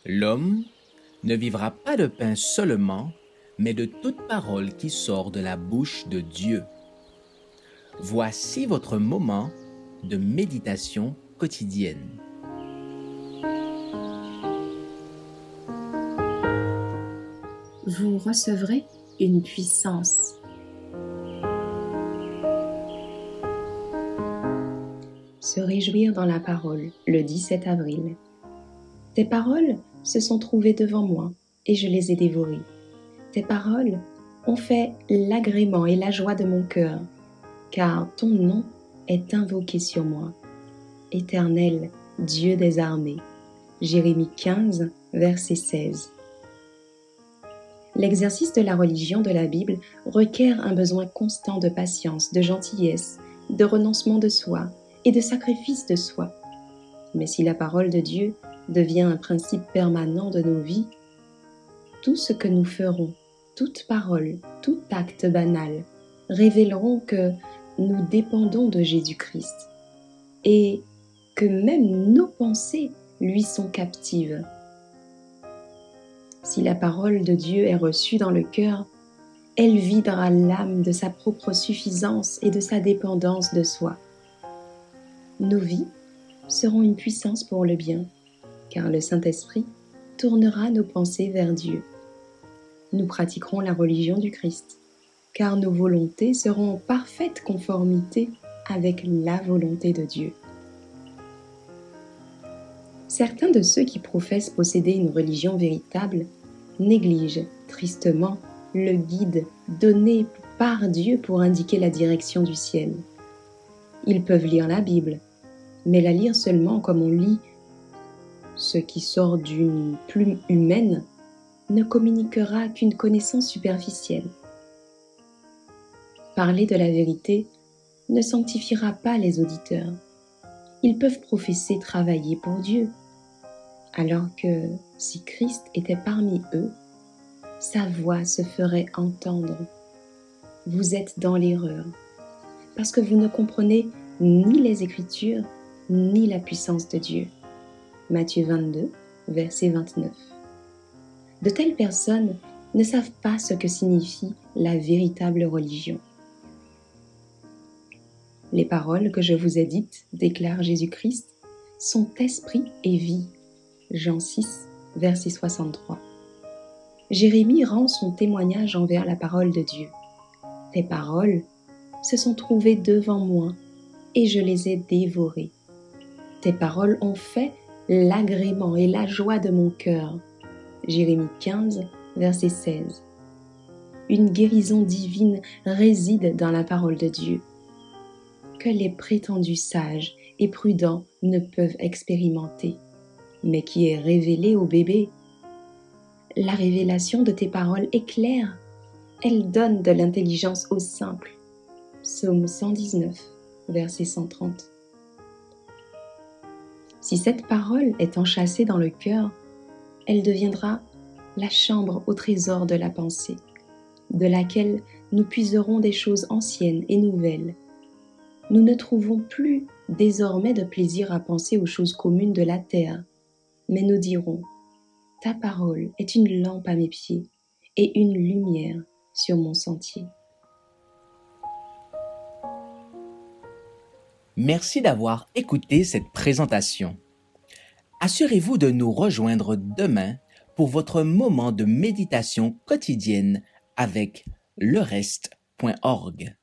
L'homme ne vivra pas de pain seulement, mais de toute parole qui sort de la bouche de Dieu. Voici votre moment de méditation quotidienne. Vous recevrez une puissance. Se réjouir dans la parole, le 17 avril. Tes paroles se sont trouvées devant moi et je les ai dévorées. Tes paroles ont fait l'agrément et la joie de mon cœur, car ton nom est invoqué sur moi. Éternel, Dieu des armées. Jérémie 15, verset 16. L'exercice de la religion de la Bible requiert un besoin constant de patience, de gentillesse, de renoncement de soi et de sacrifice de soi. Mais si la parole de Dieu devient un principe permanent de nos vies, tout ce que nous ferons, toute parole, tout acte banal, révéleront que nous dépendons de Jésus-Christ et que même nos pensées lui sont captives. Si la parole de Dieu est reçue dans le cœur, elle videra l'âme de sa propre suffisance et de sa dépendance de soi. Nos vies seront une puissance pour le bien, car le Saint-Esprit tournera nos pensées vers Dieu. Nous pratiquerons la religion du Christ, car nos volontés seront en parfaite conformité avec la volonté de Dieu. Certains de ceux qui professent posséder une religion véritable négligent tristement le guide donné par Dieu pour indiquer la direction du ciel. Ils peuvent lire la Bible, mais la lire seulement comme on lit ce qui sort d'une plume humaine ne communiquera qu'une connaissance superficielle. Parler de la vérité ne sanctifiera pas les auditeurs. Ils peuvent professer travailler pour Dieu, alors que si Christ était parmi eux, sa voix se ferait entendre. Vous êtes dans l'erreur, parce que vous ne comprenez ni les Écritures, ni la puissance de Dieu. Matthieu 22, verset 29. De telles personnes ne savent pas ce que signifie la véritable religion. Les paroles que je vous ai dites, déclare Jésus-Christ, sont esprit et vie. Jean 6, verset 63. Jérémie rend son témoignage envers la parole de Dieu. Tes paroles se sont trouvées devant moi et je les ai dévorées. Tes paroles ont fait l'agrément et la joie de mon cœur. Jérémie 15, verset 16. Une guérison divine réside dans la parole de Dieu, que les prétendus sages et prudents ne peuvent expérimenter, mais qui est révélée au bébé. La révélation de tes paroles est claire. Elle donne de l'intelligence aux simples. Psaume 119, verset 130. Si cette parole est enchâssée dans le cœur, elle deviendra la chambre au trésor de la pensée, de laquelle nous puiserons des choses anciennes et nouvelles. Nous ne trouvons plus désormais de plaisir à penser aux choses communes de la terre, mais nous dirons: ta parole est une lampe à mes pieds et une lumière sur mon sentier. Merci d'avoir écouté cette présentation. Assurez-vous de nous rejoindre demain pour votre moment de méditation quotidienne avec lereste.org.